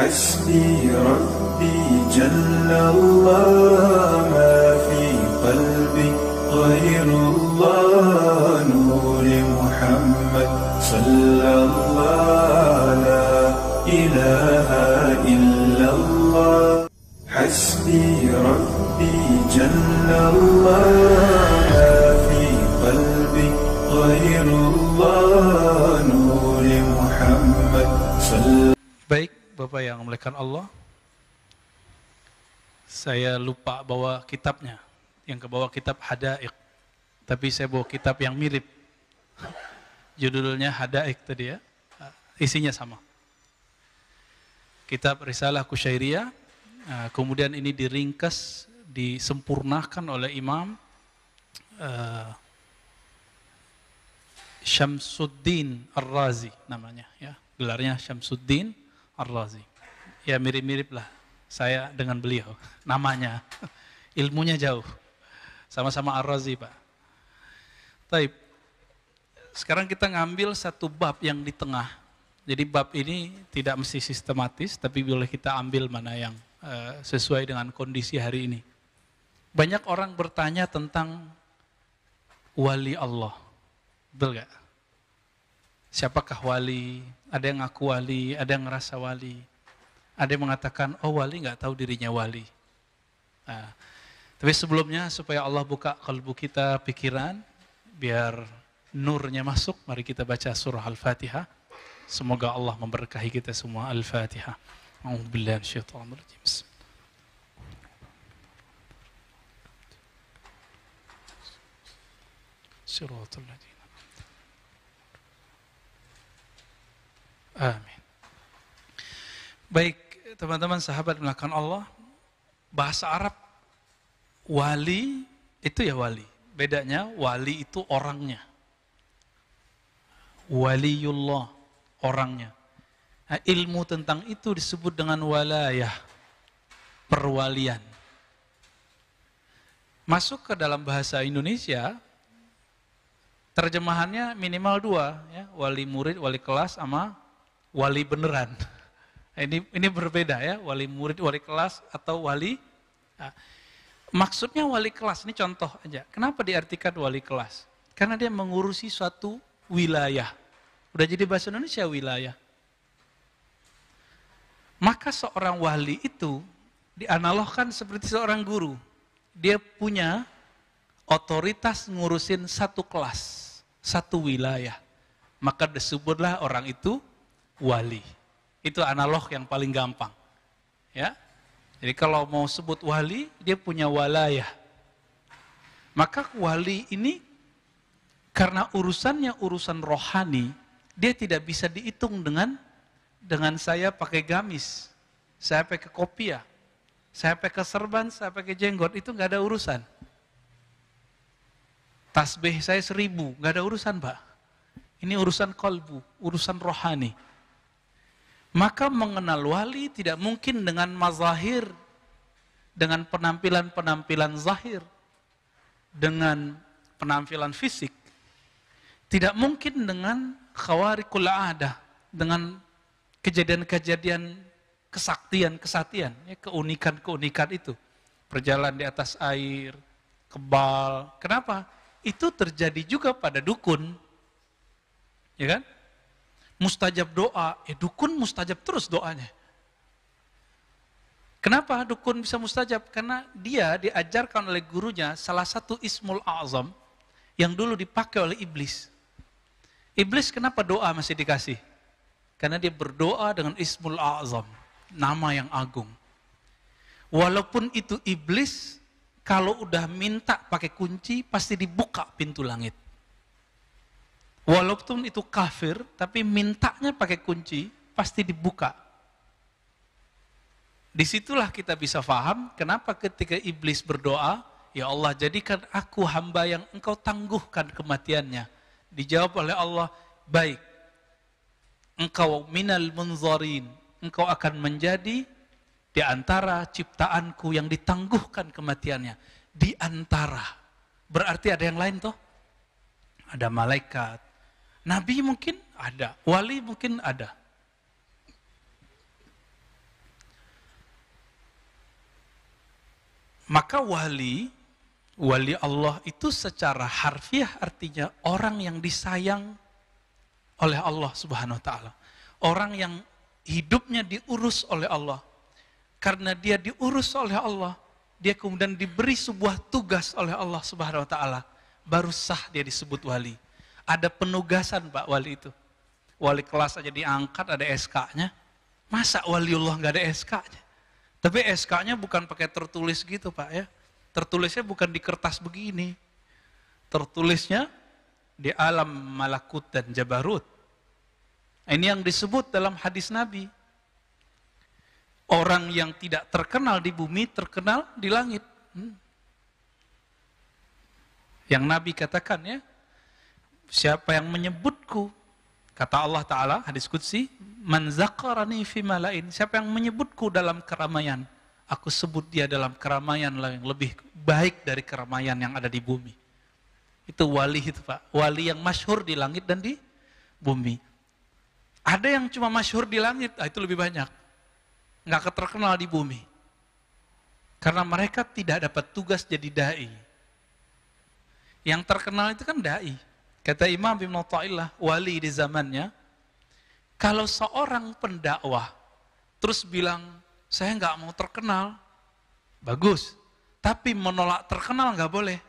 حسبي ربي جل الله ما في قلبي غير الله نور محمد صلى الله لا إله إلا الله حسبي ربي جل الله ما في قلبي غير الله نور محمد صلى. Baik, Bapak yang memuliakan Allah, saya lupa bawa kitabnya. Yang kebawa kitab Hadaiq, tapi saya bawa kitab yang mirip. Judulnya Hadaiq tadi ya, isinya sama. Kitab Risalah Kusyairiyah, kemudian ini diringkas, disempurnakan oleh Imam Syamsuddin Ar-Razi namanya ya, gelarnya Syamsuddin Ar-Razi. Ya mirip-mirip lah saya dengan beliau, namanya, ilmunya jauh. Sama-sama Ar-Razi, Pak. Taib. Sekarang kita ngambil satu bab yang di tengah. Jadi bab ini tidak mesti sistematis, tapi boleh kita ambil mana yang sesuai dengan kondisi hari ini. Banyak orang bertanya tentang wali Allah. Betul gak? Siapakah wali? Ada yang ngaku wali, ada yang ngerasa wali. Ada yang mengatakan, oh wali gak tahu dirinya wali. Nah, tapi sebelumnya supaya Allah buka kalbu kita, pikiran, biar nurnya masuk, mari kita baca surah Al-Fatihah. Semoga Allah memberkahi kita semua. Al-Fatihah. A'udzubillahi minasyaitonir rajim. Shiratal ladzina. Amin. Baik, teman-teman sahabat melakukan Allah, bahasa Arab wali itu ya wali. Bedanya wali itu orangnya. Waliullah, orangnya. Nah, ilmu tentang itu disebut dengan walayah, perwalian. Masuk ke dalam bahasa Indonesia, terjemahannya minimal dua, ya, wali murid, wali kelas, sama wali beneran. Ini berbeda ya, wali murid, wali kelas, atau wali. Nah, maksudnya wali kelas, ini contoh aja. Kenapa diartikan wali kelas? Karena dia mengurusi suatu wilayah. Udah jadi bahasa Indonesia wilayah. Maka seorang wali itu dianalogkan seperti seorang guru. Dia punya otoritas ngurusin satu kelas, satu wilayah. Maka disebutlah orang itu wali. Itu analog yang paling gampang. Ya. Jadi kalau mau sebut wali, dia punya walayah. Maka wali ini karena urusannya urusan rohani, dia tidak bisa dihitung dengan saya pakai gamis, saya pakai kopiah, saya pakai serban, saya pakai jenggot, itu nggak ada urusan. Tasbih saya 1000, nggak ada urusan, Pak. Ini urusan kolbu, urusan rohani. Maka mengenal wali tidak mungkin dengan mazahir, dengan penampilan-penampilan zahir, dengan penampilan fisik. Tidak mungkin dengan khawarikul adah, dengan kejadian-kejadian kesaktian, ya, keunikan-keunikan itu. Berjalan di atas air, kebal. Kenapa? Itu terjadi juga pada dukun. Ya kan? Mustajab doa, dukun mustajab terus doanya. Kenapa dukun bisa mustajab? Karena dia diajarkan oleh gurunya salah satu ismul a'zam yang dulu dipakai oleh iblis. Iblis kenapa doa masih dikasih? Karena dia berdoa dengan ismul a'zam, nama yang agung. Walaupun itu iblis, kalau udah minta pakai kunci, pasti dibuka pintu langit. Walaupun itu kafir, tapi mintanya pakai kunci, pasti dibuka. Disitulah kita bisa paham, kenapa ketika iblis berdoa, ya Allah jadikan aku hamba yang engkau tangguhkan kematiannya. Dijawab oleh Allah, baik, engkau minal munzarin, engkau akan menjadi di antara ciptaanku yang ditangguhkan kematiannya. Di antara, berarti ada yang lain toh? Ada malaikat, nabi mungkin ada, wali mungkin ada. Maka wali Allah itu secara harfiah artinya orang yang disayang oleh Allah Subhanahu wa taala. Orang yang hidupnya diurus oleh Allah. Karena dia diurus oleh Allah, dia kemudian diberi sebuah tugas oleh Allah Subhanahu wa taala, baru sah dia disebut wali. Ada penugasan Pak wali itu. Wali kelas aja diangkat ada SK-nya. Masa waliullah nggak ada SK-nya? Tapi SK-nya bukan pakai tertulis gitu Pak ya. Tertulisnya bukan di kertas begini. Tertulisnya di alam malakut dan jabarut. Ini yang disebut dalam hadis Nabi. Orang yang tidak terkenal di bumi, terkenal di langit. Yang Nabi katakan ya, siapa yang menyebutku, kata Allah Ta'ala, hadis Qudsi, man zakarani fi malain, siapa yang menyebutku dalam keramaian, aku sebut dia dalam keramaian yang lebih baik dari keramaian yang ada di bumi. Itu wali itu Pak, wali yang masyhur di langit dan di bumi. Ada yang cuma masyhur di langit, itu lebih banyak. Nggak terkenal di bumi. Karena mereka tidak dapat tugas jadi da'i. Yang terkenal itu kan da'i. Kata Imam Ibn Atha'illah, wali di zamannya, kalau seorang pendakwah terus bilang, saya nggak mau terkenal, bagus. Tapi menolak terkenal nggak boleh.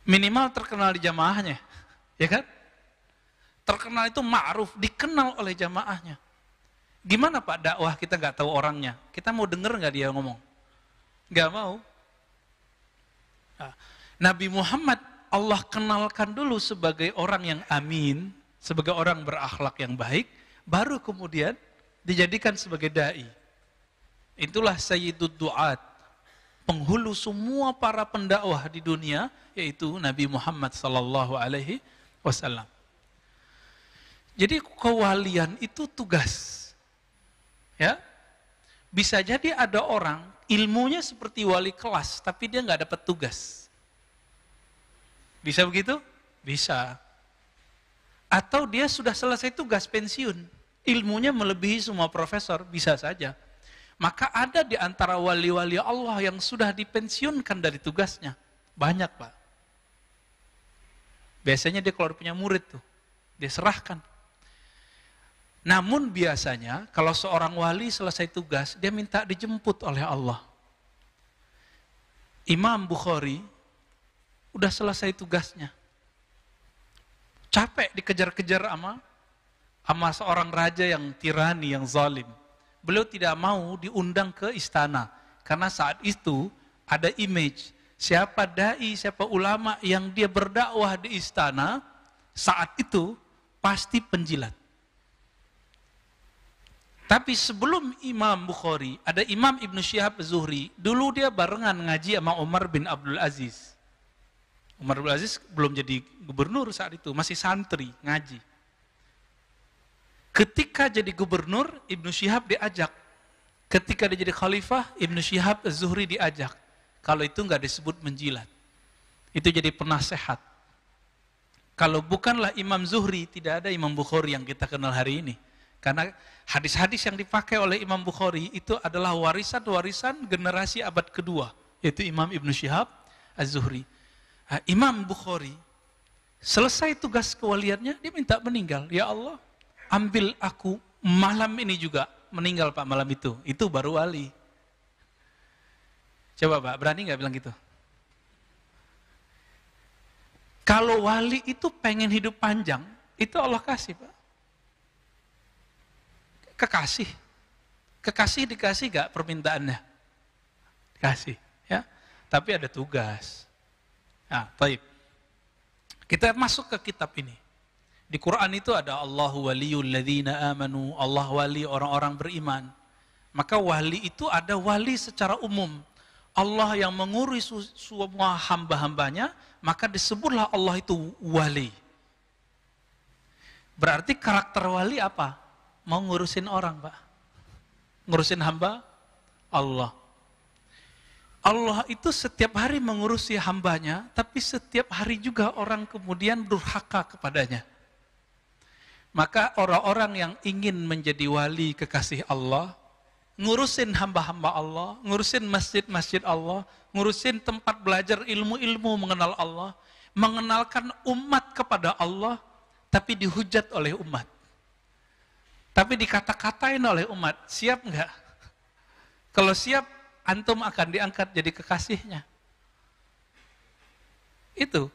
Minimal terkenal di jamaahnya, ya kan? Terkenal itu ma'ruf, dikenal oleh jamaahnya. Gimana Pak dakwah kita nggak tahu orangnya? Kita mau denger nggak dia ngomong? Nggak mau. Nah, Nabi Muhammad Allah kenalkan dulu sebagai orang yang amin, sebagai orang berakhlak yang baik, baru kemudian dijadikan sebagai da'i. Itulah Sayyidud Du'at, penghulu semua para pendakwah di dunia, yaitu Nabi Muhammad sallallahu alaihi wasallam. Jadi kewalian itu tugas. Ya. Bisa jadi ada orang ilmunya seperti wali kelas, tapi dia nggak dapat tugas. Bisa begitu? Bisa. Atau dia sudah selesai tugas pensiun, ilmunya melebihi semua profesor, bisa saja. Maka ada di antara wali-wali Allah yang sudah dipensiunkan dari tugasnya. Banyak Pak. Biasanya dia keluar punya murid tuh, dia serahkan. Namun biasanya kalau seorang wali selesai tugas, dia minta dijemput oleh Allah. Imam Bukhari udah selesai tugasnya. Capek dikejar-kejar sama seorang raja yang tirani, yang zalim. Beliau tidak mau diundang ke istana. Karena saat itu ada image, siapa da'i, siapa ulama yang dia berdakwah di istana, saat itu pasti penjilat. Tapi sebelum Imam Bukhari, ada Imam Ibn Syihab Az-Zuhri. Dulu dia barengan ngaji sama Umar bin Abdul Aziz. Umar bin Abdul Aziz belum jadi gubernur saat itu, masih santri, ngaji. Ketika jadi gubernur, Ibn Syihab diajak. Ketika dia jadi khalifah, Ibn Syihab Az-Zuhri diajak. Kalau itu nggak disebut menjilat. Itu jadi penasehat. Kalau bukanlah Imam Zuhri, tidak ada Imam Bukhari yang kita kenal hari ini. Karena hadis-hadis yang dipakai oleh Imam Bukhari itu adalah warisan-warisan generasi abad kedua, yaitu Imam Ibn Syihab Az-Zuhri. Nah, Imam Bukhari selesai tugas kewaliannya, dia minta meninggal. Ya Allah, ambil aku malam ini juga. Meninggal Pak malam itu baru wali. Coba Pak, berani nggak bilang gitu? Kalau wali itu pengen hidup panjang, itu Allah kasih Pak. Kekasih dikasih gak permintaannya? Dikasih, ya. Tapi ada tugas. Nah, baik. Kita masuk ke kitab ini. Di Quran itu ada Allahu waliyul ladzina amanu, Allah wali orang-orang beriman. Maka wali itu ada wali secara umum. Allah yang mengurus semua hamba-hambanya, maka disebutlah Allah itu wali. Berarti karakter wali apa? Mau ngurusin orang Pak. Ngurusin hamba Allah. Allah itu setiap hari mengurusi hambanya, tapi setiap hari juga orang kemudian durhaka kepadanya. Maka orang-orang yang ingin menjadi wali kekasih Allah, ngurusin hamba-hamba Allah, ngurusin masjid-masjid Allah, ngurusin tempat belajar ilmu-ilmu mengenal Allah, mengenalkan umat kepada Allah, tapi dihujat oleh umat. Tapi dikata-katain oleh umat, siap enggak? Kalau siap, antum akan diangkat jadi kekasihnya. Itu,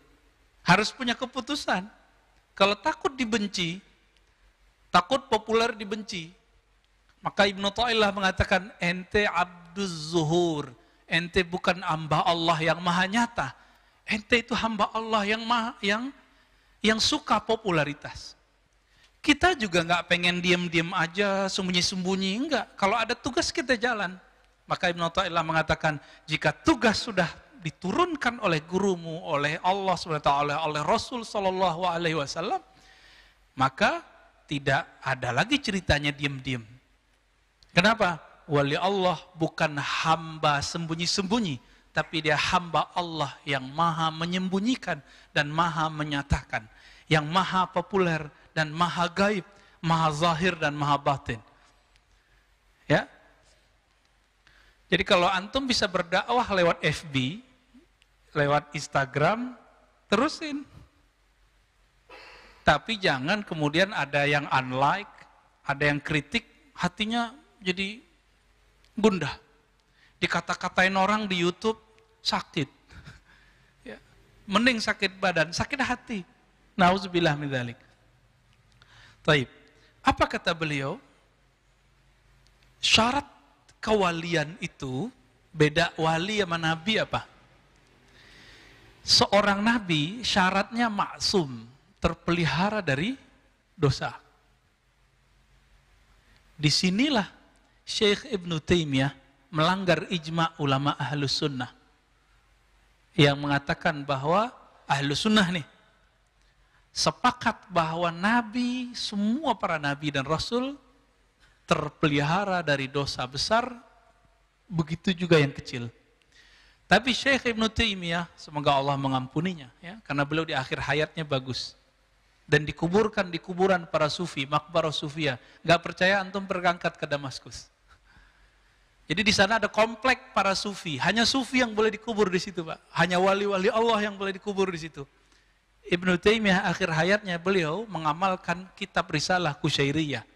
harus punya keputusan. Kalau takut dibenci, takut populer dibenci, maka Ibnu Thaillah mengatakan, ente abduz zuhur, ente bukan hamba Allah yang maha nyata, ente itu hamba Allah yang suka popularitas. Kita juga nggak pengen diam-diam aja, sembunyi-sembunyi, enggak. Kalau ada tugas kita jalan. Maka Ibnu Thaillah mengatakan, jika tugas sudah diturunkan oleh gurumu, oleh Allah SWT, oleh Rasul SAW, maka tidak ada lagi ceritanya diam-diam. Kenapa? Wali Allah bukan hamba sembunyi-sembunyi, tapi dia hamba Allah yang maha menyembunyikan dan maha menyatakan, yang maha populer dan maha gaib, maha zahir dan maha batin. Ya. Jadi kalau antum bisa berdakwah lewat FB, lewat Instagram, terusin. Tapi jangan kemudian ada yang unlike, ada yang kritik, hatinya jadi gundah. Dikata-katain orang di YouTube, sakit. Ya. Mending sakit badan, sakit hati. Nauzubillah min dzalik. Taib. Apa kata beliau? Syarat kewalian itu, beda wali sama nabi apa? Seorang nabi syaratnya maksum, terpelihara dari dosa. Disinilah Syekh Ibnu Taimiyah melanggar ijma' ulama ahlus sunnah yang mengatakan bahwa ahlus sunnah nih sepakat bahwa nabi, semua para nabi dan rasul terpelihara dari dosa besar, begitu juga yang kecil. Tapi Syekh Ibnu Taimiyah, semoga Allah mengampuninya, ya, karena beliau di akhir hayatnya bagus dan dikuburkan di kuburan para sufi, makbarah sufia. Gak percaya antum berangkat ke Damaskus. Jadi di sana ada komplek para sufi, hanya sufi yang boleh dikubur di situ, Pak. Hanya wali-wali Allah yang boleh dikubur di situ. Ibnu Taimiyah akhir hayatnya beliau mengamalkan kitab Risalah Qusyairiyah.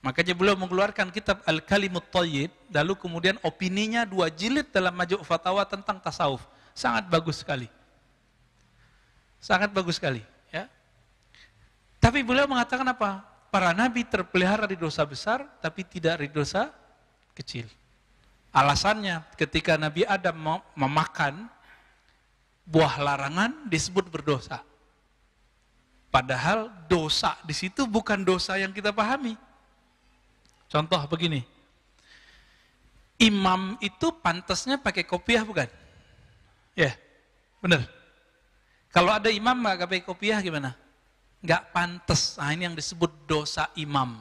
Makanya beliau mengeluarkan kitab Al-Kalimut Thayyib, lalu kemudian opininya 2 jilid dalam Majmu' Fatawa tentang tasawuf. Sangat bagus sekali. Sangat bagus sekali, ya. Tapi beliau mengatakan apa? Para nabi terpelihara di dosa besar, tapi tidak di dosa kecil. Alasannya ketika Nabi Adam mau memakan buah larangan disebut berdosa. Padahal dosa di situ bukan dosa yang kita pahami. Contoh begini, imam itu pantasnya pakai kopiah bukan? Ya, benar. Kalau ada imam nggak pakai kopiah gimana? Nggak pantas. Nah, ini yang disebut dosa imam.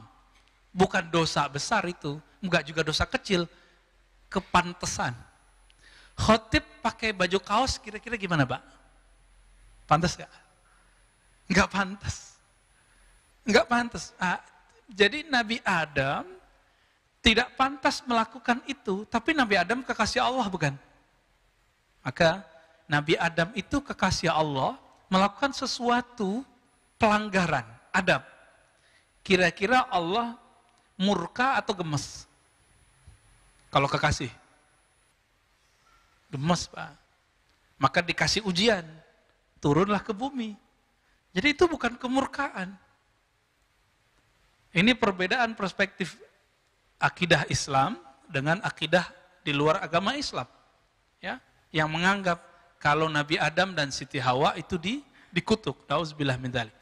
Bukan dosa besar itu, nggak juga dosa kecil, kepantesan. Khotib pakai baju kaos kira-kira gimana, Pak? Pantas nggak? Nggak pantas. Nggak pantas. Jadi Nabi Adam tidak pantas melakukan itu, tapi Nabi Adam kekasih Allah bukan? Maka Nabi Adam itu kekasih Allah melakukan sesuatu pelanggaran adab. Kira-kira Allah murka atau gemes? Kalau kekasih? Gemes, Pak. Maka dikasih ujian, turunlah ke bumi. Jadi itu bukan kemurkaan. Ini perbedaan perspektif akidah Islam dengan akidah di luar agama Islam. Ya, yang menganggap kalau Nabi Adam dan Siti Hawa itu dikutuk. Nauzubillah min dzalik.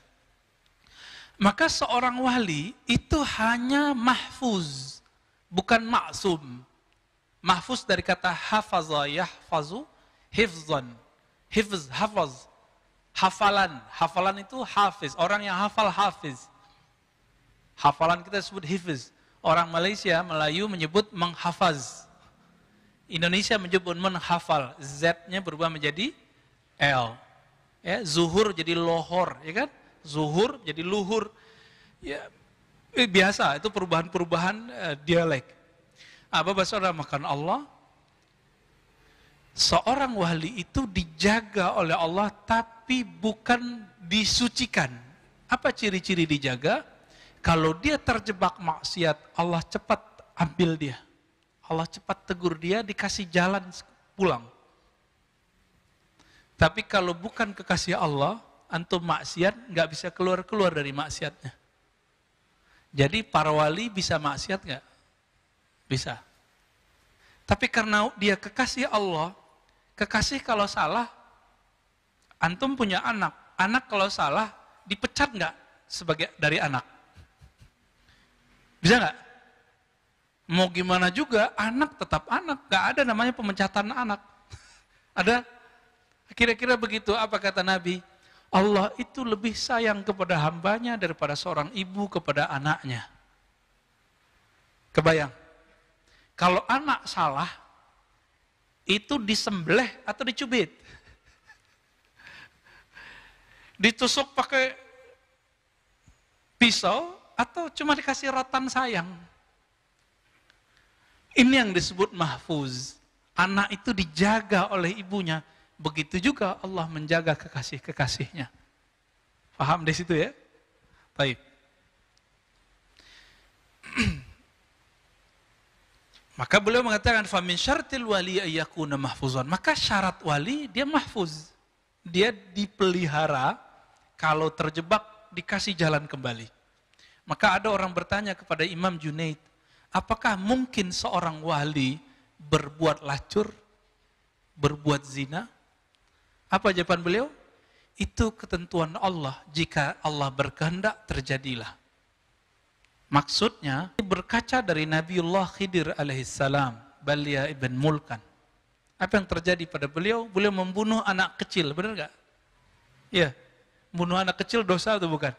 Maka seorang wali itu hanya mahfuz, bukan maksum. Mahfuz dari kata hafaza yahfazu, hifzan. Hifz, hafaz. Hafalan. Hafalan itu hafiz. Orang yang hafal hafiz. Hafalan kita sebut hifz. Orang Malaysia, Melayu menyebut menghafaz. Indonesia menyebut menghafal. Z-nya berubah menjadi L. Ya, zuhur jadi lohor, ya kan? Zuhur jadi luhur. Ya, Biasa, itu perubahan-perubahan dialek. Bapak saudara makan Allah, seorang wali itu dijaga oleh Allah tapi bukan disucikan. Apa ciri-ciri dijaga? Kalau dia terjebak maksiat, Allah cepat ambil dia. Allah cepat tegur dia, dikasih jalan pulang. Tapi kalau bukan kekasih Allah, antum maksiat, nggak bisa keluar-keluar dari maksiatnya. Jadi para wali bisa maksiat nggak? Bisa. Tapi karena dia kekasih Allah, kekasih kalau salah, antum punya anak. Anak kalau salah, dipecat nggak sebagai dari anak? Bisa nggak? Mau gimana juga, anak tetap anak. Nggak ada namanya pemecatan anak. Ada? Kira-kira begitu, apa kata Nabi? Allah itu lebih sayang kepada hambanya daripada seorang ibu kepada anaknya. Kebayang? Kalau anak salah, itu disembelih atau dicubit? Ditusuk pakai pisau atau cuma dikasih rotan sayang? Ini yang disebut mahfuz. Anak itu dijaga oleh ibunya. Begitu juga Allah menjaga kekasih-kekasihnya. Paham di situ ya? Baik. Maka beliau mengatakan famin syartil wali ayyakuna mahfuzan. Maka syarat wali dia mahfuz. Dia dipelihara, kalau terjebak dikasih jalan kembali. Maka ada orang bertanya kepada Imam Junaid, apakah mungkin seorang wali berbuat lacur, berbuat zina? Apa jawaban beliau? Itu ketentuan Allah. Jika Allah berkehendak, terjadilah. Maksudnya, berkaca dari Nabiullah Khidir alaihissalam, Balia ibn Mulkan. Apa yang terjadi pada beliau? Beliau membunuh anak kecil, benar nggak? Iya, bunuh anak kecil dosa atau bukan?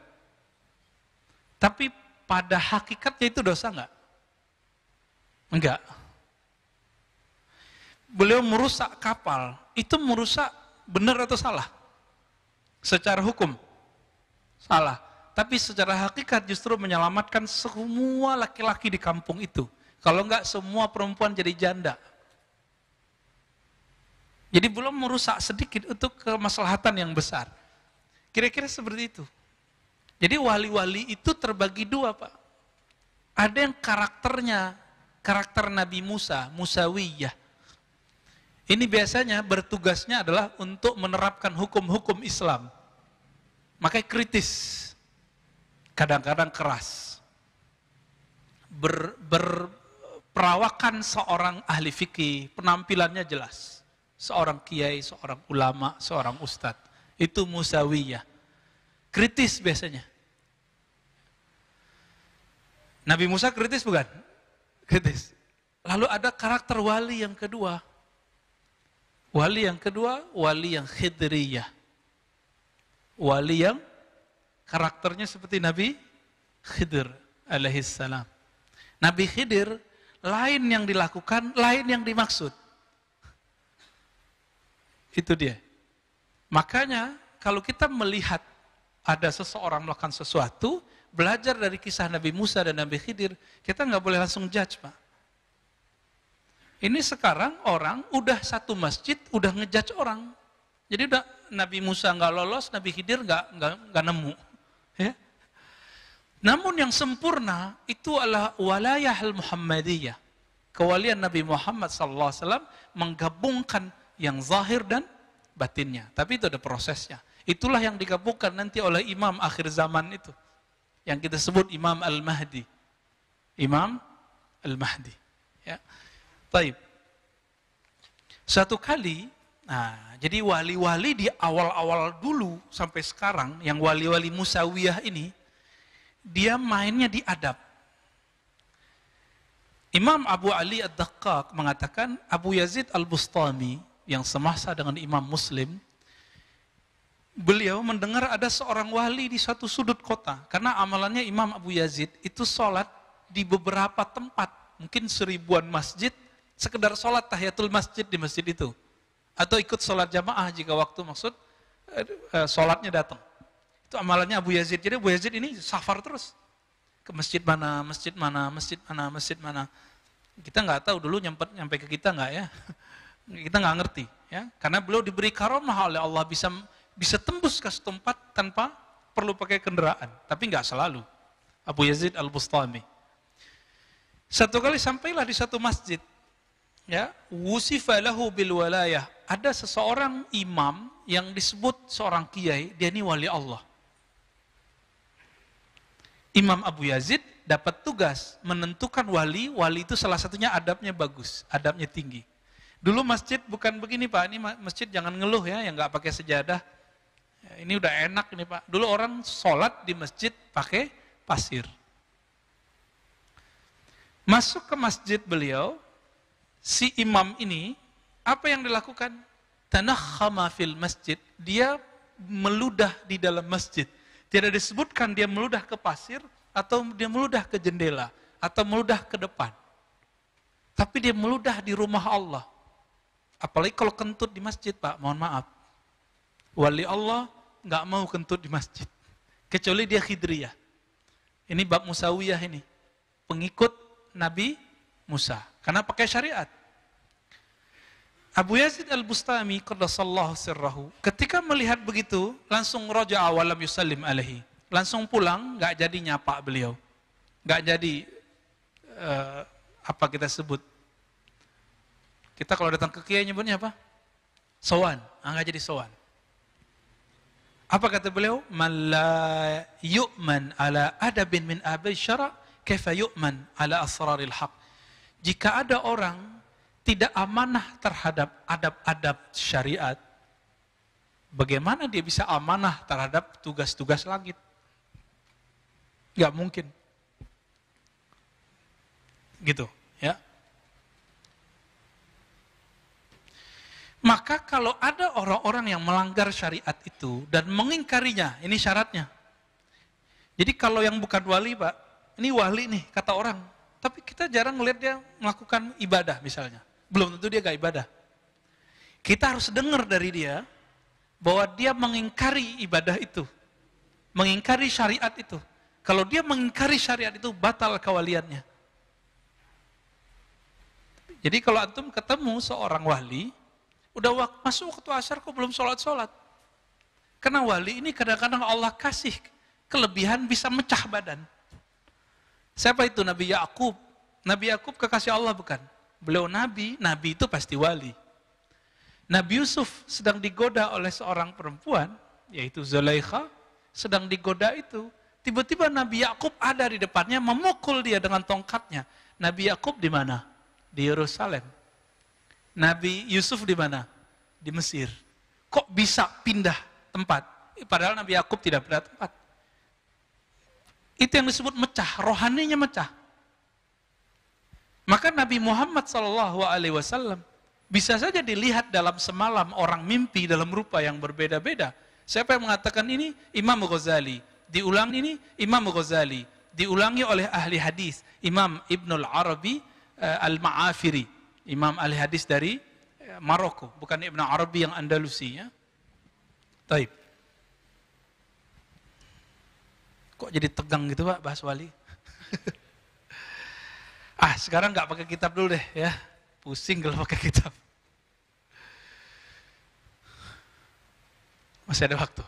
Tapi pada hakikatnya itu dosa nggak? Enggak. Beliau merusak kapal, itu merusak benar atau salah? Secara hukum, salah. Tapi secara hakikat justru menyelamatkan semua laki-laki di kampung itu. Kalau enggak, semua perempuan jadi janda. Jadi belum merusak sedikit untuk kemaslahatan yang besar. Kira-kira seperti itu. Jadi wali-wali itu terbagi dua, Pak. Ada yang karakternya, karakter Nabi Musa, Musawiyah. Ini biasanya bertugasnya adalah untuk menerapkan hukum-hukum Islam. Makanya kritis, kadang-kadang keras. Berperawakan seorang ahli fikih, penampilannya jelas. Seorang kiai, seorang ulama, seorang ustadz. Itu Musawiyah. Kritis biasanya. Nabi Musa kritis bukan? Kritis. Lalu ada karakter wali yang kedua. Wali yang kedua, wali yang khidriyah. Wali yang karakternya seperti Nabi Khidir alaihissalam. Nabi Khidir, lain yang dilakukan, lain yang dimaksud. Itu dia. Makanya kalau kita melihat ada seseorang melakukan sesuatu, belajar dari kisah Nabi Musa dan Nabi Khidir, kita nggak boleh langsung judge, Pak. Ini sekarang orang udah satu masjid, udah ngejudge orang. Jadi udah Nabi Musa nggak lolos, Nabi Khidir nggak nemu. Ya. Namun yang sempurna itu adalah walayah al-Muhammadiyah. Kewalian Nabi Muhammad SAW menggabungkan yang zahir dan batinnya. Tapi itu ada prosesnya. Itulah yang digabungkan nanti oleh imam akhir zaman itu. Yang kita sebut Imam Al-Mahdi. Imam Al-Mahdi. Ya. Baik. Satu kali, jadi wali-wali di awal-awal dulu sampai sekarang, yang wali-wali Musawiyah ini, dia mainnya di adab. Imam Abu Ali Ad-Daqqaq mengatakan, Abu Yazid Al-Bustami, yang semasa dengan Imam Muslim, beliau mendengar ada seorang wali di suatu sudut kota. Karena amalannya Imam Abu Yazid itu sholat di beberapa tempat, mungkin 1000-an masjid, sekedar sholat tahiyatul masjid di masjid itu. Atau ikut sholat jamaah jika waktu maksud sholatnya datang. Itu amalannya Abu Yazid. Jadi Abu Yazid ini safar terus. ke masjid mana, masjid mana, masjid mana, masjid mana. Kita nggak tahu dulu nyampe ke kita nggak ya? Kita nggak ngerti ya, karena beliau diberi karamah oleh Allah bisa tembus ke satu tempat tanpa perlu pakai kendaraan, tapi nggak selalu. Abu Yazid Al-Bustami. Satu kali sampailah di satu masjid, ya, wusifa lahu bil walayah. Ada seseorang imam yang disebut seorang kiai, dia ini wali Allah. Imam Abu Yazid dapat tugas menentukan wali itu salah satunya adabnya bagus, adabnya tinggi. Dulu masjid bukan begini Pak, ini masjid jangan ngeluh ya, yang nggak pakai sejadah. Ya, ini udah enak ini Pak. Dulu orang sholat di masjid pakai pasir. Masuk ke masjid beliau, si imam ini, apa yang dilakukan? Tanakhama fil masjid, dia meludah di dalam masjid. Tidak disebutkan dia meludah ke pasir, atau dia meludah ke jendela, atau meludah ke depan. Tapi dia meludah di rumah Allah. Apalagi kalau kentut di masjid Pak, mohon maaf. Wali Allah nggak mau kentut di masjid. Kecuali dia khidriyah. Ini bab Musawiyah ini. Pengikut Nabi Musa. Karena pakai syariat. Abu Yazid Al-Bustami qaddasallahu sirrahu, ketika melihat begitu, langsung raja'a wa lam yusallim alaihi. Langsung pulang, nggak jadi nyapa beliau. Nggak jadi apa kita sebut. Kita kalau datang ke kiai nyebutnya apa? Sowan. Nggak jadi sowan. Apa kata beliau? Man la yu'man ala adabin min abai syara' kaifa yu'man ala asraril haq. Jika ada orang tidak amanah terhadap adab-adab syariat, bagaimana dia bisa amanah terhadap tugas-tugas langit? Gak mungkin. Gitu, ya. Maka kalau ada orang-orang yang melanggar syariat itu dan mengingkarinya, ini syaratnya. Jadi kalau yang bukan wali Pak, ini wali nih kata orang, tapi kita jarang ngelihat dia melakukan ibadah misalnya. Belum tentu dia gak ibadah. Kita harus dengar dari dia bahwa dia mengingkari ibadah itu. Mengingkari syariat itu. Kalau dia mengingkari syariat itu, batal kewaliannya. Jadi kalau antum ketemu seorang wali, udah masuk waktu asar kok belum sholat-sholat. Karena wali ini kadang-kadang Allah kasih kelebihan bisa mecah badan. Siapa itu? Nabi Yakub. Nabi Yakub kekasih Allah bukan? Beliau nabi itu pasti wali. Nabi Yusuf sedang digoda oleh seorang perempuan, yaitu Zulaikha, sedang digoda itu. Tiba-tiba Nabi Yakub ada di depannya, memukul dia dengan tongkatnya. Nabi Yakub di mana? Di Yerusalem. Nabi Yusuf di mana? Di Mesir. Kok bisa pindah tempat? Padahal Nabi Yakub tidak pindah tempat. Itu yang disebut mecah, rohaninya mecah. Maka Nabi Muhammad SAW bisa saja dilihat dalam semalam orang mimpi dalam rupa yang berbeda-beda. Siapa yang mengatakan ini? Imam Ghazali. Diulang ini Imam Ghazali. Diulangi oleh ahli hadis. Imam Ibnul Arabi Al-Ma'afiri. Imam ahli hadis dari Maroko. Bukan Ibn Arabi yang Andalusi. Ya. Taib. Kok jadi tegang gitu Pak bahas wali? Sekarang nggak pakai kitab dulu deh ya. Pusing kalau pakai kitab. Masih ada waktu.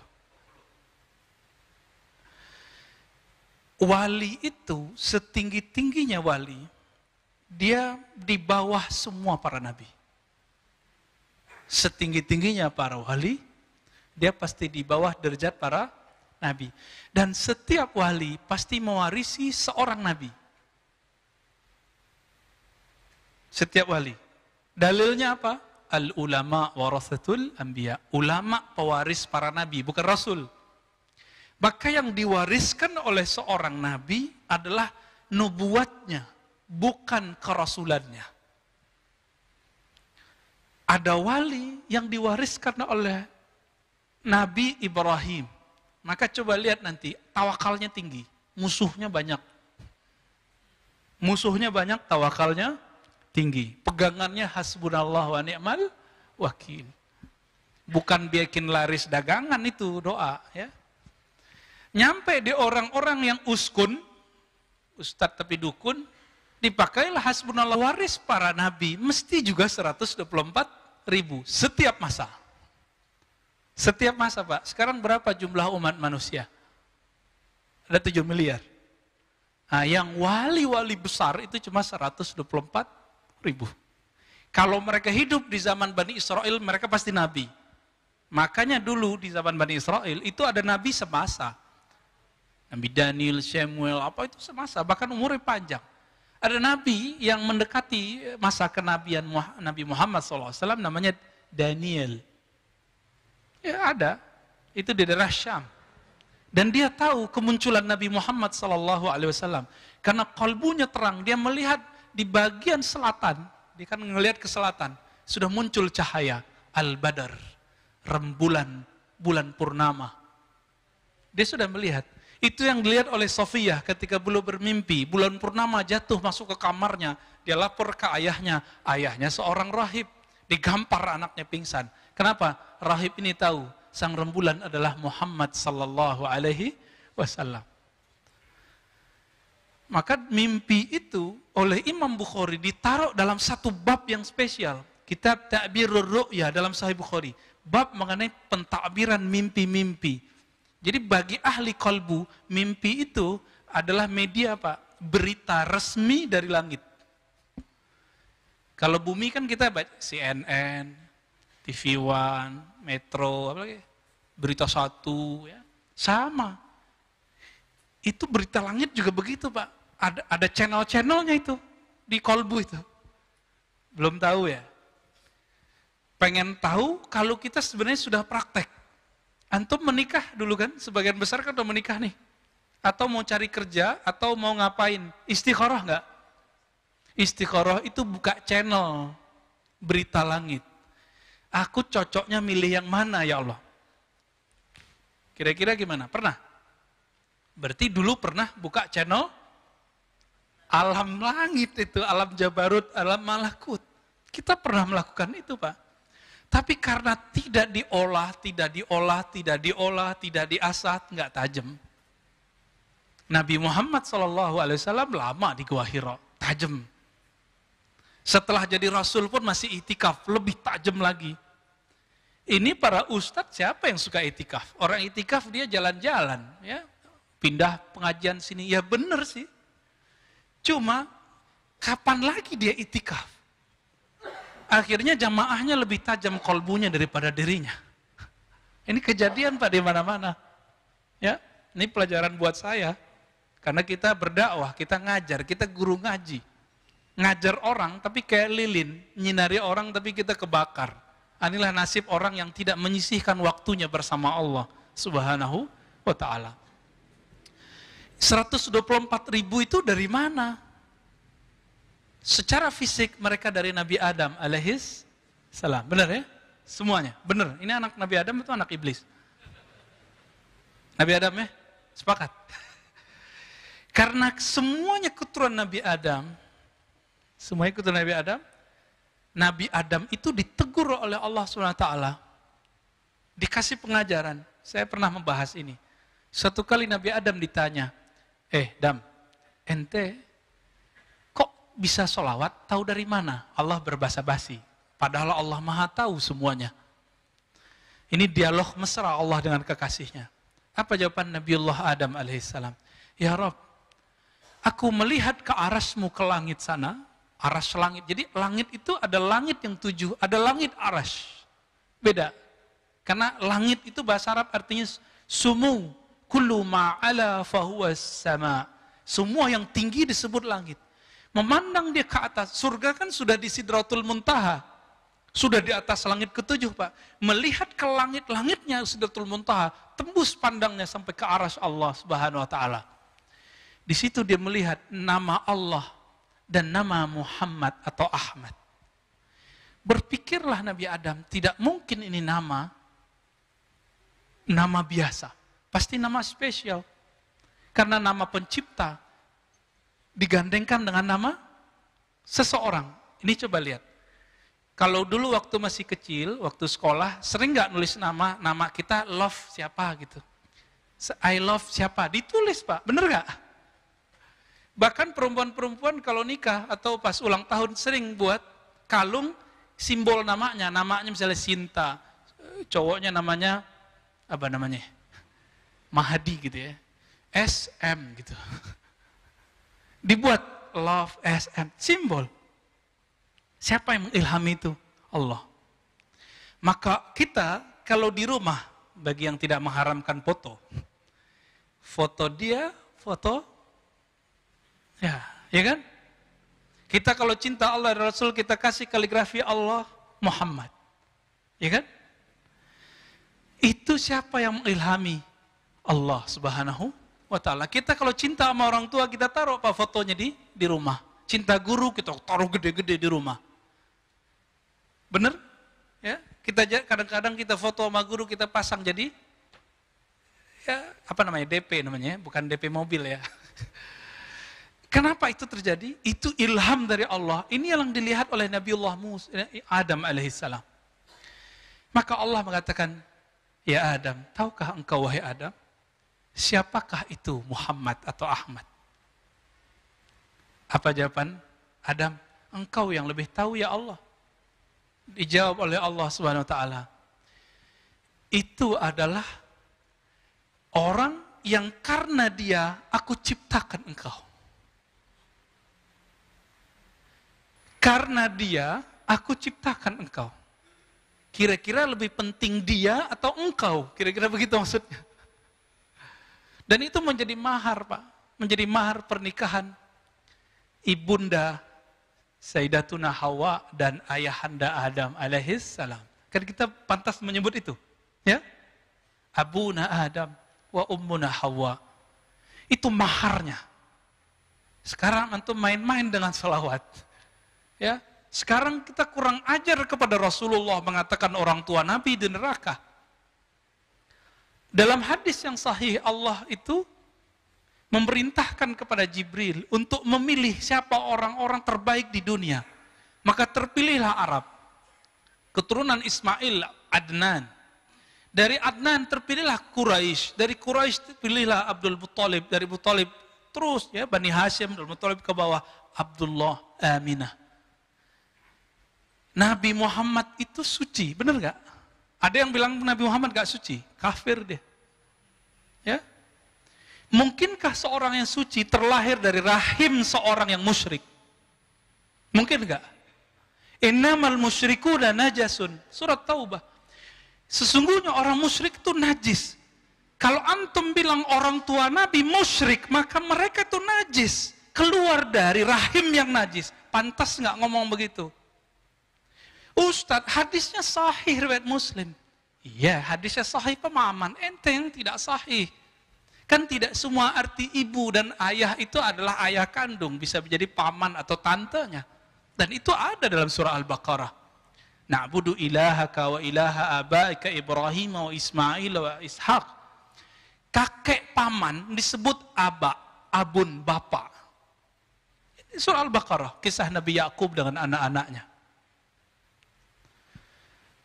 Wali itu setinggi-tingginya wali, dia di bawah semua para nabi. Setinggi-tingginya para wali, dia pasti di bawah derajat para nabi. Dan setiap wali pasti mewarisi seorang nabi. Setiap wali. Dalilnya apa? Al-ulama warasatul anbiya. Ulama pewaris para nabi, bukan rasul. Maka yang diwariskan oleh seorang nabi adalah nubuatnya, bukan kerasulannya. Ada wali yang diwariskan oleh Nabi Ibrahim. Maka coba lihat nanti, tawakalnya tinggi, musuhnya banyak. Musuhnya banyak, tawakalnya tinggi. Pegangannya hasbunallah wa ni'mal wakil. Bukan bikin laris dagangan itu doa ya. Nyampe di orang-orang yang uskun, Ustadz tapi dukun, dipakailah hasbunallah, waris para nabi, mesti juga 124.000 setiap masa. Setiap masa Pak, sekarang berapa jumlah umat manusia? Ada 7 miliar. Nah, yang wali-wali besar itu cuma 124.000. Kalau mereka hidup di zaman Bani Israel, mereka pasti nabi. Makanya dulu di zaman Bani Israel itu ada nabi semasa. Nabi Daniel, Samuel, apa itu semasa, bahkan umurnya panjang. Ada nabi yang mendekati masa kenabian Nabi Muhammad SAW, namanya Daniel. Ya ada, itu di daerah Syam. Dan dia tahu kemunculan Nabi Muhammad SAW. Karena kalbunya terang, dia melihat di bagian selatan, dia kan ngelihat ke selatan, sudah muncul cahaya, Al-Badar, rembulan, bulan purnama. Dia sudah melihat. Itu yang dilihat oleh Sofiyah ketika beliau bermimpi, bulan purnama jatuh masuk ke kamarnya, dia lapor ke ayahnya, ayahnya seorang rahib, digampar anaknya pingsan. Kenapa? Rahib ini tahu sang rembulan adalah Muhammad sallallahu alaihi wasallam. Maka mimpi itu oleh Imam Bukhari ditaruh dalam satu bab yang spesial. Kitab Ta'birur Ru'ya dalam Sahih Bukhari. Bab mengenai pentakbiran mimpi-mimpi. Jadi bagi ahli kalbu, mimpi itu adalah media Pak, berita resmi dari langit. Kalau bumi kan kita baca CNN, TV One, Metro, apa lagi? Berita Satu, ya. Sama. Itu berita langit juga begitu Pak. Ada channel-channelnya itu di kalbu itu. Belum tahu ya. Pengen tahu kalau kita sebenarnya sudah praktek. Antum menikah dulu kan, sebagian besar kan udah menikah nih. Atau mau cari kerja, atau mau ngapain. Istikharah nggak? Istikharah itu buka channel berita langit. Aku cocoknya milih yang mana ya Allah? Kira-kira gimana? Pernah? Berarti dulu pernah buka channel alam langit itu, alam Jabarut, alam Malakut. Kita pernah melakukan itu Pak. Tapi karena tidak diolah, tidak diasah, nggak tajam. Nabi Muhammad SAW lama di Gua Hira, tajam. Setelah jadi Rasul pun masih itikaf, lebih tajam lagi. Ini para ustadz siapa yang suka itikaf? Orang itikaf dia jalan-jalan, ya, pindah pengajian sini, ya bener sih. Cuma kapan lagi dia itikaf? Akhirnya jamaahnya lebih tajam kolbunya daripada dirinya. Ini kejadian Pak di mana-mana. Ya, ini pelajaran buat saya. Karena kita berdakwah, kita ngajar, kita guru ngaji. Ngajar orang tapi kayak lilin, nyinari orang tapi kita kebakar. Inilah nasib orang yang tidak menyisihkan waktunya bersama Allah Subhanahu wa ta'ala. 124.000 itu dari mana? Secara fisik mereka dari Nabi Adam alaihis salam. Benar ya? Semuanya. Benar. Ini anak Nabi Adam itu anak iblis. Nabi Adam ya? Sepakat. Karena semuanya keturunan Nabi Adam, semuanya keturunan Nabi Adam itu ditegur oleh Allah SWT. Dikasih pengajaran. Saya pernah membahas ini. Satu kali Nabi Adam ditanya, Dam, ente bisa sholawat, tahu dari mana? Allah berbahasa basi. Padahal Allah maha tahu semuanya. Ini dialog mesra Allah dengan kekasihnya. Apa jawaban Nabiullah Adam alaihissalam? Ya Rabb, aku melihat ke arasmu ke langit sana, aras langit. Jadi langit itu ada langit yang 7, ada langit aras. Beda. Karena langit itu bahasa Arab artinya sumu, kullu ma'ala fahuwas sama. Semua yang tinggi disebut langit. Memandang dia ke atas, surga kan sudah di Sidratul Muntaha. Sudah di atas langit ke-7 Pak. Melihat ke langit-langitnya Sidratul Muntaha, tembus pandangnya sampai ke arsy Allah Subhanahu wa ta'ala. Di situ dia melihat nama Allah dan nama Muhammad atau Ahmad. Berpikirlah Nabi Adam, tidak mungkin ini nama biasa. Pasti nama spesial. Karena nama pencipta digandengkan dengan nama seseorang. Ini coba lihat. Kalau dulu waktu masih kecil, waktu sekolah, sering nggak nulis nama kita love siapa gitu. I love siapa, ditulis Pak, bener nggak? Bahkan perempuan-perempuan kalau nikah atau pas ulang tahun sering buat kalung simbol namanya misalnya Sinta, cowoknya namanya apa namanya? Mahadi gitu ya. SM gitu. Dibuat love SM, simbol. Siapa yang mengilhami itu? Allah. Maka kita kalau di rumah, bagi yang tidak mengharamkan foto, foto dia, foto ya kan? Kita kalau cinta Allah dan Rasul, kita kasih kaligrafi Allah Muhammad. Ya kan? Itu siapa yang mengilhami? Allah Subhanahu wa ta'ala. Kita kalau cinta sama orang tua, kita taruh apa fotonya di rumah. Cinta guru, kita taruh gede-gede di rumah. Bener? Ya, kita kadang-kadang kita foto sama guru, kita pasang jadi ya apa namanya? DP namanya, bukan DP mobil ya. Kenapa itu terjadi? Itu ilham dari Allah. Ini yang dilihat oleh Nabiullah Musa, Adam alaihissalam. Maka Allah mengatakan, ya Adam, tahukah engkau wahai Adam, siapakah itu Muhammad atau Ahmad? Apa jawaban Adam? Engkau yang lebih tahu ya Allah. Dijawab oleh Allah Subhanahu wa ta'ala. Itu adalah orang yang karena dia aku ciptakan engkau. Karena dia, aku ciptakan engkau. Kira-kira lebih penting dia atau engkau? Kira-kira begitu maksudnya. Dan itu menjadi mahar, Pak. Menjadi mahar pernikahan ibunda Sayyidatuna Hawa dan ayahanda Adam alaihissalam. Kan kita pantas menyebut itu. Ya? Abuna Adam wa ummuna Hawa. Itu maharnya. Sekarang antum main-main dengan salawat. Ya, sekarang kita kurang ajar kepada Rasulullah mengatakan orang tua Nabi di neraka. Dalam hadis yang sahih Allah itu memerintahkan kepada Jibril untuk memilih siapa orang-orang terbaik di dunia. Maka terpilihlah Arab. Keturunan Ismail, Adnan. Dari Adnan terpilihlah Quraisy. Dari Quraisy terpilihlah Abdul Muttalib. Dari Muttalib terus ya Bani Hashim, Abdul Muttalib ke bawah Abdullah, Aminah. Nabi Muhammad itu suci, benar gak? Ada yang bilang Nabi Muhammad gak suci, kafir dia. Ya, mungkinkah seorang yang suci terlahir dari rahim seorang yang musyrik? Mungkin gak? Innamal musyrikuna najasun, surat Taubah. Sesungguhnya orang musyrik itu najis. Kalau antum bilang orang tua Nabi musyrik, maka mereka itu najis, keluar dari rahim yang najis. Pantas gak ngomong begitu? Ustadz, hadisnya sahih riwayat Muslim. Iya, hadisnya sahih pemahaman. Ente yang tidak sahih. Kan tidak semua arti ibu dan ayah itu adalah ayah kandung. Bisa menjadi paman atau tantenya. Dan itu ada dalam surah Al-Baqarah. Na'budu ilahaka wa ilaha abaika Ibrahim wa Ismail wa Ishaq. Kakek paman disebut aba, abun, bapak. Ini surah Al-Baqarah. Kisah Nabi Yakub dengan anak-anaknya.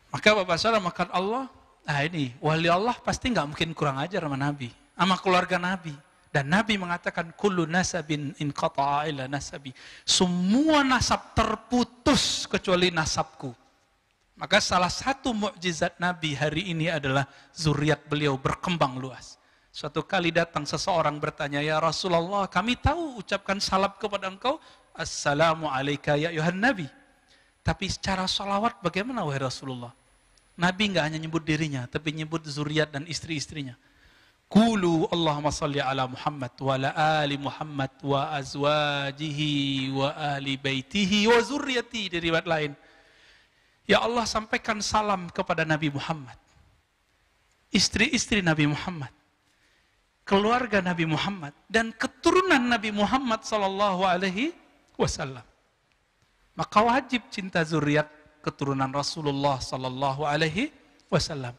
Maka Bapak Saudara makan Allah, ini wali Allah pasti nggak mungkin kurang ajar sama Nabi, sama keluarga Nabi. Dan Nabi mengatakan kullu nasabin inqata'a ila nasabi. Semua nasab terputus kecuali nasabku. Maka salah satu mukjizat Nabi hari ini adalah zuriat beliau berkembang luas. Suatu kali datang seseorang bertanya, ya Rasulullah, kami tahu ucapkan salam kepada engkau, assalamu alayka ya ayuhan Nabi. Tapi secara salawat bagaimana wahai Rasulullah? Nabi enggak hanya nyebut dirinya, tapi nyebut zuriat dan istri-istrinya. Qulu Allahumma salli ala Muhammad wa ala ali Muhammad wa azwajihi wa ahli baitihi wa zurriyati. Di riwayat lain, ya Allah sampaikan salam kepada Nabi Muhammad, istri-istri Nabi Muhammad, keluarga Nabi Muhammad, dan keturunan Nabi Muhammad sallallahu alaihi wasallam. Maka wajib cinta zuriat keturunan Rasulullah sallallahu alaihi wasallam.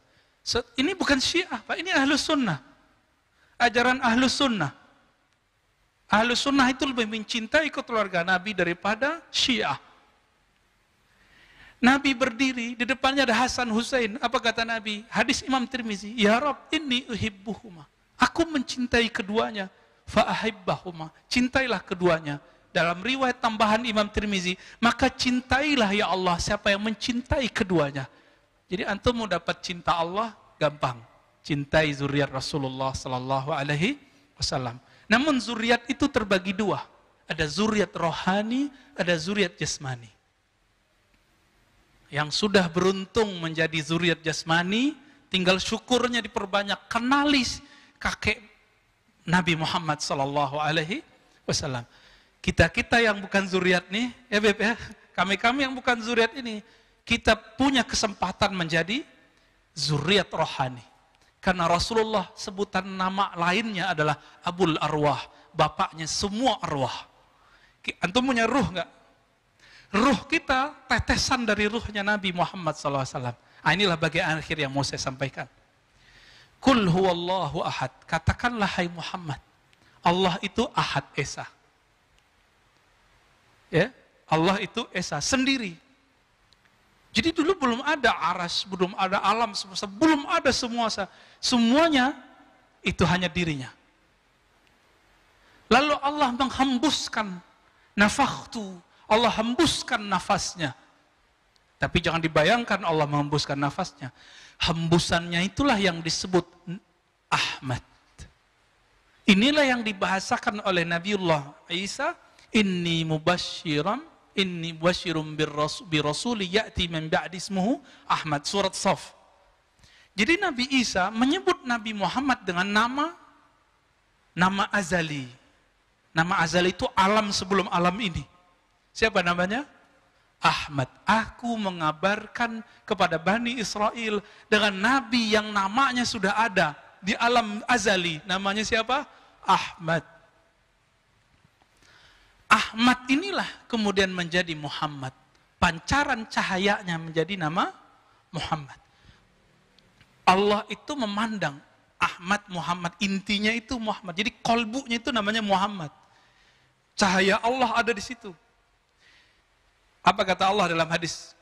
Ini bukan Syiah, Pak, ini Ahlus Sunnah. Ajaran Ahlus Sunnah. Ahlus Sunnah itu lebih mencintai keluarga Nabi daripada Syiah. Nabi berdiri, di depannya ada Hasan Husain. Apa kata Nabi? Hadis Imam Tirmizi, ya Rabb, inni uhibbuhuma. Aku mencintai keduanya. fa'ahibbahuma, cintailah keduanya. Dalam riwayat tambahan Imam Tirmizi, maka cintailah ya Allah siapa yang mencintai keduanya. Jadi antum mau dapat cinta Allah gampang, cintai zuriat Rasulullah sallallahu alaihi wasallam. Namun zuriat itu terbagi dua, ada zuriat rohani, ada zuriat jasmani. Yang sudah beruntung menjadi zuriat jasmani, tinggal syukurnya diperbanyak, kenali kakek Nabi Muhammad sallallahu alaihi wasallam. Kita yang bukan zuriat nih, ya Beb ya, kami yang bukan zuriat ini, kita punya kesempatan menjadi zuriat rohani. Karena Rasulullah sebutan nama lainnya adalah Abul Arwah, bapaknya semua arwah. Antum punya ruh nggak? Ruh kita tetesan dari ruhnya Nabi Muhammad SAW. Inilah bagian akhir yang mau saya sampaikan. Kul huwallahu ahad. Katakanlah hai Muhammad, Allah itu ahad esa. Ya, Allah itu esa sendiri. Jadi dulu belum ada aras, belum ada alam semesta, belum ada semuanya itu hanya dirinya. Lalu Allah menghembuskan nafakhtu, Allah hembuskan nafasnya. Tapi jangan dibayangkan Allah menghembuskan nafasnya. Hembusannya itulah yang disebut Ahmad. Inilah yang dibahasakan oleh Nabiullah Isa, inni mubasyirum birrasuli ya'ti min ba'di ismuhu Ahmad, surat Shaf. Jadi Nabi Isa menyebut Nabi Muhammad dengan nama azali. Nama azali itu alam sebelum alam ini. Siapa namanya? Ahmad. Aku mengabarkan kepada Bani Israel dengan Nabi yang namanya sudah ada di alam azali. Namanya siapa? Ahmad. Ahmad inilah kemudian menjadi Muhammad. Pancaran cahayanya menjadi nama Muhammad. Allah itu memandang Ahmad Muhammad, intinya itu Muhammad. Jadi kolbunya itu namanya Muhammad. Cahaya Allah ada di situ. Apa kata Allah dalam hadis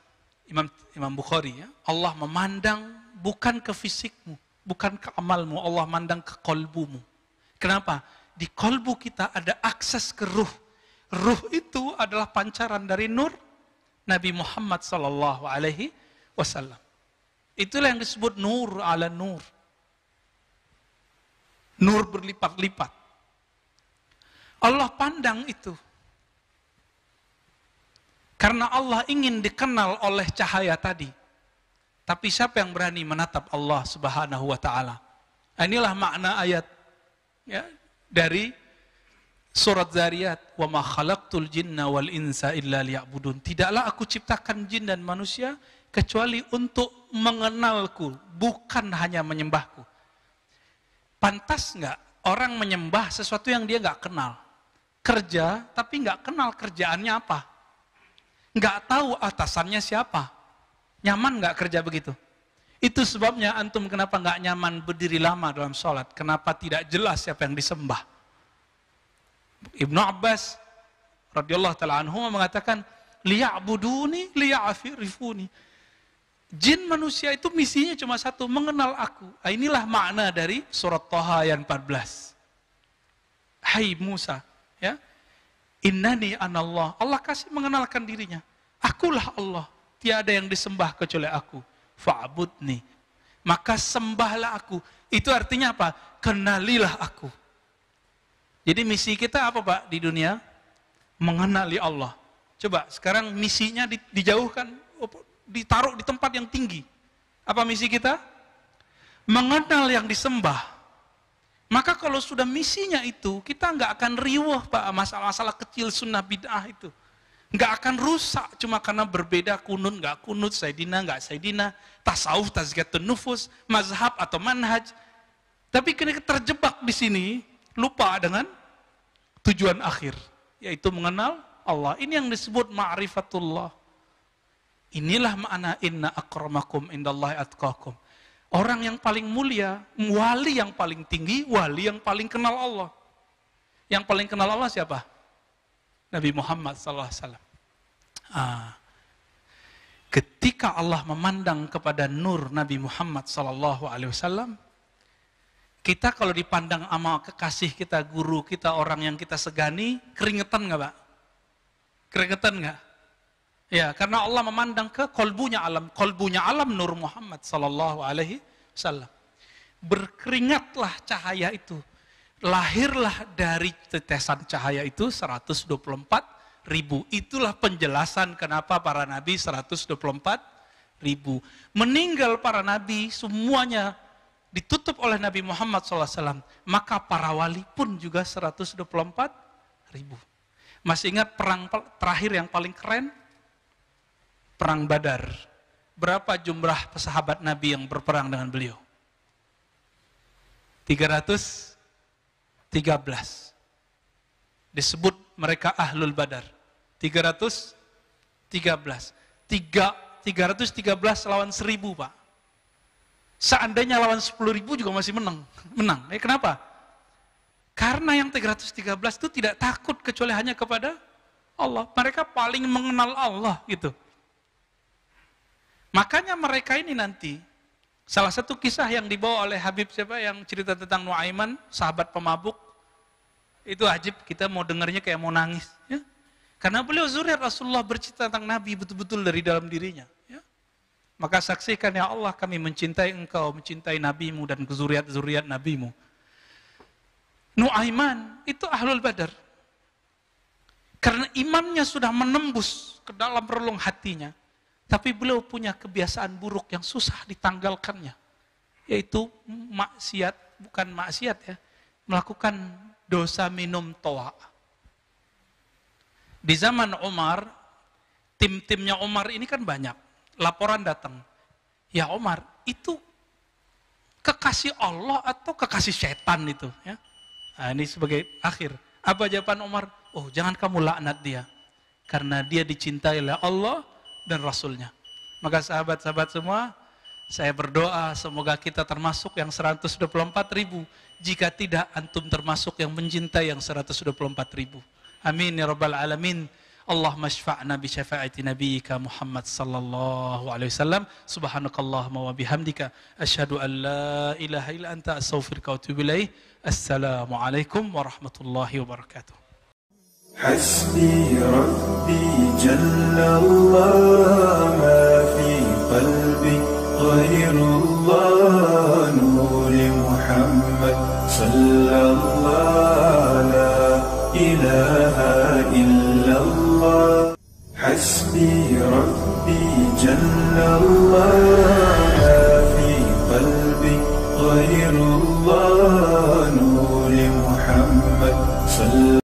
Imam Bukhari ya? Allah memandang bukan ke fisikmu, bukan ke amalmu, Allah memandang ke kolbumu. Kenapa? Di kolbu kita ada akses ke ruh. Ruh itu adalah pancaran dari nur Nabi Muhammad sallallahu alaihi wasallam. Itulah yang disebut nur ala nur. Nur berlipat-lipat. Allah pandang itu. Karena Allah ingin dikenal oleh cahaya tadi. Tapi siapa yang berani menatap Allah Subhanahu wa taala? Inilah makna ayat ya, dari surat Zariyat, wa ma khalaqtul jinna wal insa illa liya'budun. Tidaklah aku ciptakan jin dan manusia kecuali untuk mengenalku, bukan hanya menyembahku. Pantas nggak orang menyembah sesuatu yang dia nggak kenal? Kerja tapi nggak kenal kerjaannya apa? Nggak tahu atasannya siapa? Nyaman nggak kerja begitu? Itu sebabnya antum kenapa nggak nyaman berdiri lama dalam sholat? Kenapa tidak jelas siapa yang disembah? Ibnu Abbas radhiyallahu taala anhu mengatakan, liya'buduni liya'rifuni. Jin manusia itu misinya cuma satu, mengenal aku. Inilah makna dari surat Thaha ayat 14. Hai Musa, ya. Innani anallah. Allah kasih mengenalkan dirinya. Akulah Allah, tiada yang disembah kecuali aku. Fa'budni. Maka sembahlah aku. Itu artinya apa? Kenalilah aku. Jadi misi kita apa Pak di dunia? Mengenali Allah. Coba sekarang misinya dijauhkan, ditaruh di tempat yang tinggi. Apa misi kita? Mengenal yang disembah. Maka kalau sudah misinya itu, kita nggak akan riwah Pak, masalah-masalah kecil sunnah bid'ah itu. Nggak akan rusak cuma karena berbeda kunut, nggak kunut, sayyidina, nggak sayyidina, tasawuf, tazkiyatun nufus, mazhab atau manhaj. Tapi kena terjebak di sini, lupa dengan tujuan akhir, yaitu mengenal Allah. Ini yang disebut ma'rifatullah. Inilah makna inna akramakum indallahi atqakum. Orang yang paling mulia, wali yang paling tinggi, wali yang paling kenal Allah. Yang paling kenal Allah siapa? Nabi Muhammad SAW. Ketika Allah memandang kepada nur Nabi Muhammad SAW, Kita kalau dipandang sama kekasih kita, guru kita, orang yang kita segani, keringetan nggak Pak? Keringetan nggak? Ya, karena Allah memandang ke kolbunya alam Nur Muhammad sallallahu alaihi wasallam. Berkeringatlah cahaya itu. Lahirlah dari tetesan cahaya itu 124.000. Itulah penjelasan kenapa para nabi 124.000. Meninggal para nabi semuanya ditutup oleh Nabi Muhammad SAW, maka para wali pun juga 124.000. Masih ingat perang terakhir yang paling keren? Perang Badar. Berapa jumlah sahabat Nabi yang berperang dengan beliau? 313. Disebut mereka Ahlul Badar. 313. 313 lawan 1000 Pak. Seandainya lawan 10.000 juga masih menang. Kenapa? Karena yang 313 itu tidak takut kecuali hanya kepada Allah. Mereka paling mengenal Allah gitu. Makanya mereka ini nanti, salah satu kisah yang dibawa oleh Habib siapa yang cerita tentang Nuaiman, sahabat pemabuk, itu ajib, kita mau dengarnya kayak mau nangis. Ya? Karena beliau zuriat Rasulullah bercerita tentang Nabi betul-betul dari dalam dirinya. Ya? Maka saksikan ya Allah kami mencintai engkau, mencintai nabimu dan zuriat-zuriat nabimu. Nuaiman itu Ahlul Badar. Karena imannya sudah menembus ke dalam relung hatinya. Tapi beliau punya kebiasaan buruk yang susah ditanggalkannya. Yaitu maksiat, bukan maksiat ya. Melakukan dosa minum toa. Di zaman Umar, tim-timnya Umar ini kan banyak. Laporan datang, ya Umar, itu kekasih Allah atau kekasih setan itu? Ya? Nah, ini sebagai akhir. Apa jawaban Umar? Oh, jangan kamu laknat dia. Karena dia dicintai oleh Allah dan Rasulnya. Maka sahabat-sahabat semua, saya berdoa semoga kita termasuk yang 124.000. Jika tidak, antum termasuk yang mencintai yang 124.000. Amin ya rabbal alamin. Allahumma syfa'na bi syafa'ati nabiyyika Muhammad sallallahu alaihi wasallam. Subhanakallahumma wa bihamdika asyhadu an la ilaha illa anta astaghfiruka wa atubu ilaik. Assalamualaikum warahmatullahi wabarakatuh. Hasbi rabbi jalla Allah ma fi qalbi ghairullah nuri Muhammad sallallahu la ilaha illallah. Hasbi rabbi jalla Allah